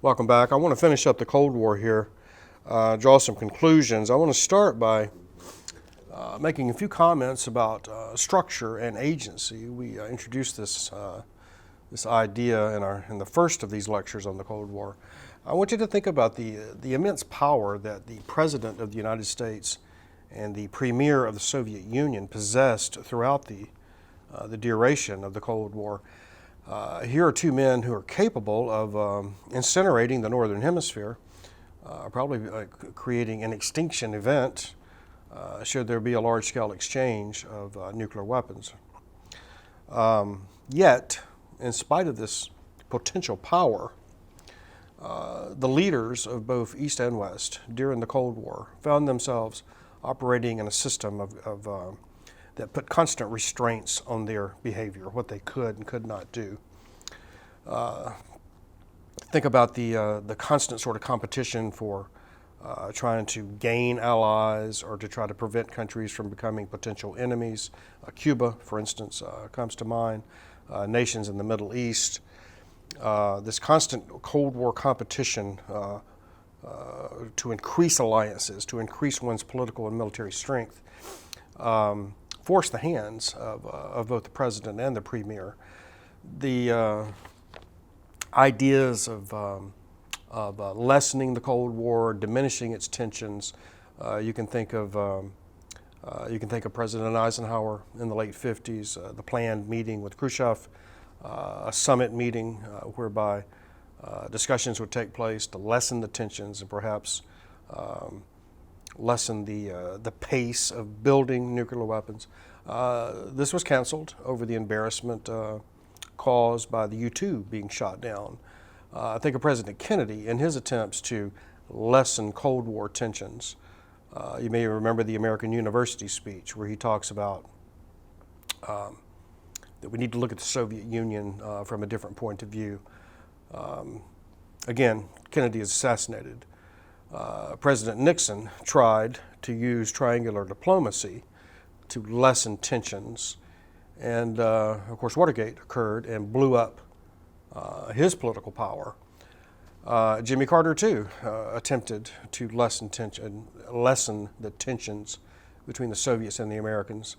Welcome back. I want to finish up the Cold War here, draw some conclusions. I want to start by making a few comments about structure and agency. We introduced this idea in the first of these lectures on the Cold War. I want you to think about the immense power that the President of the United States and the Premier of the Soviet Union possessed throughout the duration of the Cold War. Here are two men who are capable of incinerating the Northern Hemisphere, probably creating an extinction event should there be a large-scale exchange of nuclear weapons. Yet, in spite of this potential power, the leaders of both East and West during the Cold War found themselves operating in a system that put constant restraints on their behavior, what they could and could not do. Think about the constant sort of competition for trying to gain allies or to try to prevent countries from becoming potential enemies. Cuba, for instance, comes to mind, nations in the Middle East. This constant Cold War competition to increase alliances, to increase one's political and military strength, forced the hands of both the president and the premier. The ideas of lessening the Cold War, diminishing its tensions. You can think of President Eisenhower in the late 50s, the planned meeting with Khrushchev, a summit meeting whereby discussions would take place to lessen the tensions and perhaps lessen the pace of building nuclear weapons. This was canceled over the embarrassment caused by the U-2 being shot down. I think of President Kennedy and his attempts to lessen Cold War tensions. You may remember the American University speech where he talks about that we need to look at the Soviet Union from a different point of view. Again, Kennedy is assassinated. President Nixon tried to use triangular diplomacy to lessen tensions. And of course, Watergate occurred and blew up his political power. Jimmy Carter, too, attempted to lessen the tensions between the Soviets and the Americans.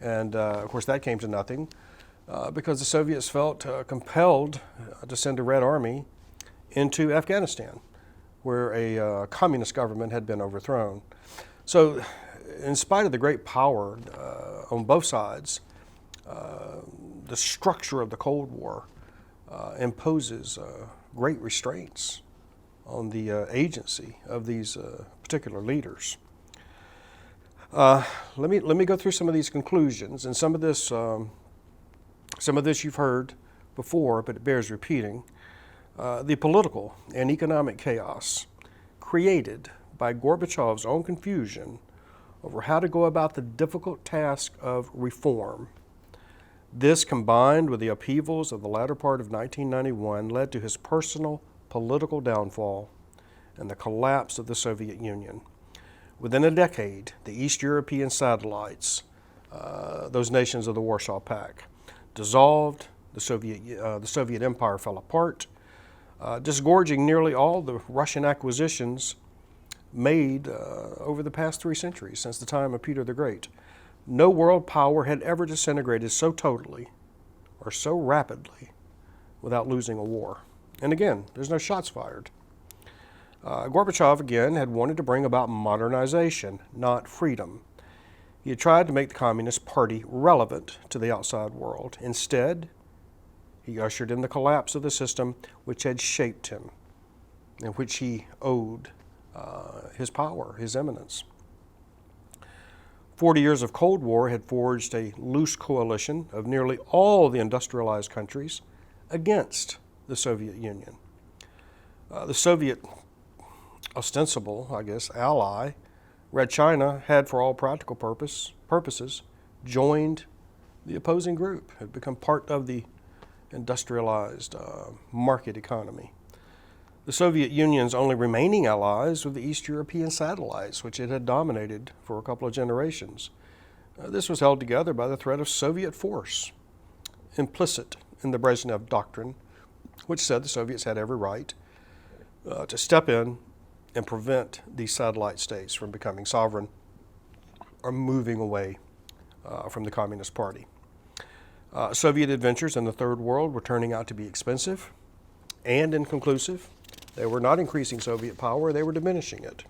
And of course, that came to nothing because the Soviets felt compelled to send a Red Army into Afghanistan, where a communist government had been overthrown. So, in spite of the great power on both sides, the structure of the Cold War imposes great restraints on the agency of these particular leaders. Let me go through some of these conclusions, and some of this you've heard before, but it bears repeating. The political and economic chaos created by Gorbachev's own confusion over how to go about the difficult task of reform. This, combined with the upheavals of the latter part of 1991, led to his personal political downfall and the collapse of the Soviet Union. Within a decade, the East European satellites, those nations of the Warsaw Pact, dissolved. The Soviet Empire fell apart, disgorging nearly all the Russian acquisitions made over the past 3 centuries, since the time of Peter the Great. No world power had ever disintegrated so totally or so rapidly without losing a war. And again, there's no shots fired. Gorbachev, again, had wanted to bring about modernization, not freedom. He had tried to make the Communist Party relevant to the outside world. Instead, he ushered in the collapse of the system which had shaped him, and which he owed his power, his eminence. 40 years of Cold War had forged a loose coalition of nearly all the industrialized countries against the Soviet Union. The Soviet ostensible, ally, Red China, had for all practical purposes joined the opposing group, had become part of the industrialized market economy. The Soviet Union's only remaining allies were the East European satellites, which it had dominated for a couple of generations. This was held together by the threat of Soviet force, implicit in the Brezhnev Doctrine, which said the Soviets had every right to step in and prevent these satellite states from becoming sovereign or moving away from the Communist Party. Soviet adventures in the Third World were turning out to be expensive and inconclusive. They were not increasing Soviet power, they were diminishing it.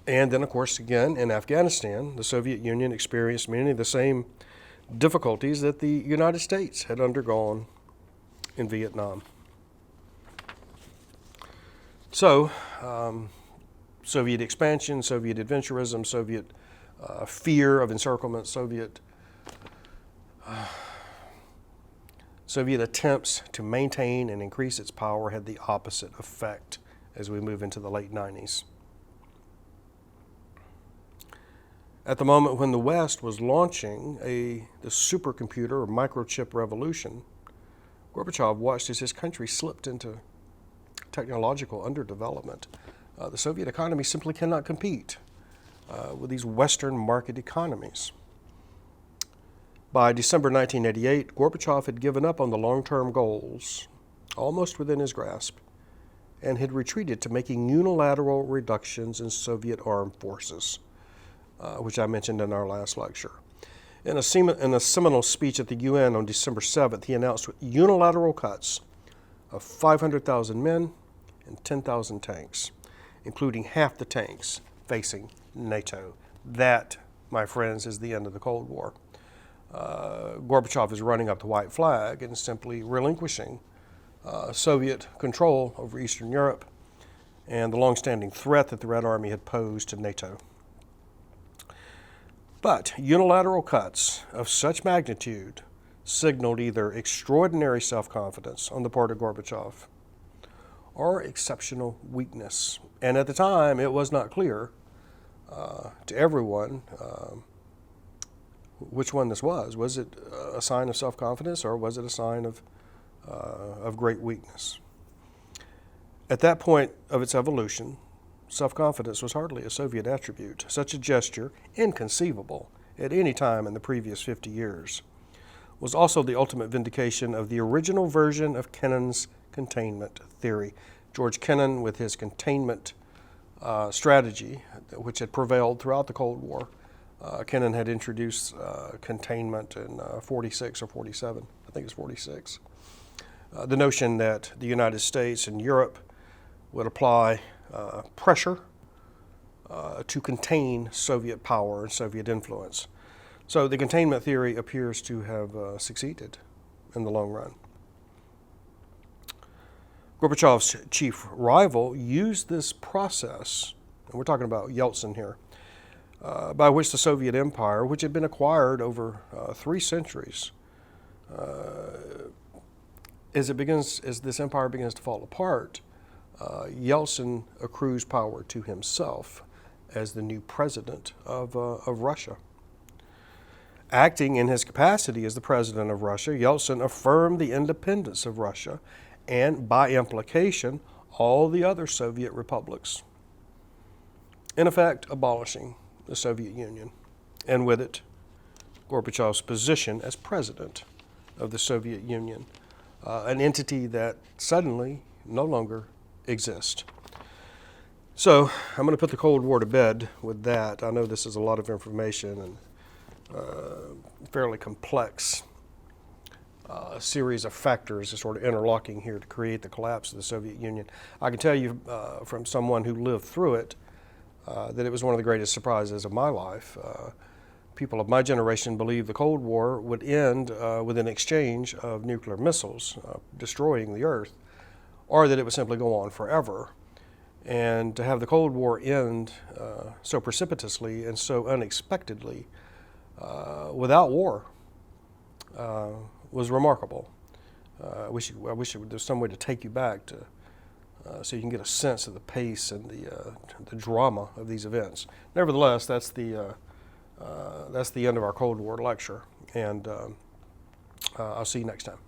And then, of course, again, in Afghanistan, the Soviet Union experienced many of the same difficulties that the United States had undergone in Vietnam. So, Soviet expansion, Soviet adventurism, Soviet fear of encirclement, Soviet attempts to maintain and increase its power had the opposite effect as we move into the late 90s. At the moment when the West was launching the supercomputer or microchip revolution, Gorbachev watched as his country slipped into technological underdevelopment. The Soviet economy simply cannot compete with these Western market economies. By December 1988, Gorbachev had given up on the long-term goals, almost within his grasp, and had retreated to making unilateral reductions in Soviet armed forces, which I mentioned in our last lecture. In a seminal speech at the UN on December 7th, he announced unilateral cuts of 500,000 men and 10,000 tanks, including half the tanks facing NATO. That, my friends, is the end of the Cold War. Gorbachev is running up the white flag and simply relinquishing Soviet control over Eastern Europe and the long-standing threat that the Red Army had posed to NATO. But unilateral cuts of such magnitude signaled either extraordinary self-confidence on the part of Gorbachev or exceptional weakness. And at the time, it was not clear to everyone which one this was. Was it a sign of self-confidence or was it a sign of great weakness? At that point of its evolution, self-confidence was hardly a Soviet attribute. Such a gesture, inconceivable at any time in the previous 50 years, was also the ultimate vindication of the original version of Kennan's containment theory. George Kennan, with his containment strategy, which had prevailed throughout the Cold War, Kennan had introduced containment in 46 or 47, I think it's 46. The notion that the United States and Europe would apply pressure to contain Soviet power and Soviet influence. So the containment theory appears to have succeeded in the long run. Gorbachev's chief rival used this process, and we're talking about Yeltsin here, by which the Soviet Empire, which had been acquired over 3 centuries, as this empire begins to fall apart, Yeltsin accrues power to himself as the new president of Russia. Acting in his capacity as the president of Russia, Yeltsin affirmed the independence of Russia and, by implication, all the other Soviet republics, in effect abolishing the Soviet Union, and with it, Gorbachev's position as president of the Soviet Union, an entity that suddenly no longer exists. So I'm going to put the Cold War to bed with that. I know this is a lot of information and fairly complex series of factors are sort of interlocking here to create the collapse of the Soviet Union. I can tell you from someone who lived through it that it was one of the greatest surprises of my life. People of my generation believed the Cold War would end with an exchange of nuclear missiles destroying the Earth, or that it would simply go on forever. And to have the Cold War end so precipitously and so unexpectedly without war was remarkable. I wish there was some way to take you back to so you can get a sense of the pace and the drama of these events. Nevertheless, that's the end of our Cold War lecture, and I'll see you next time.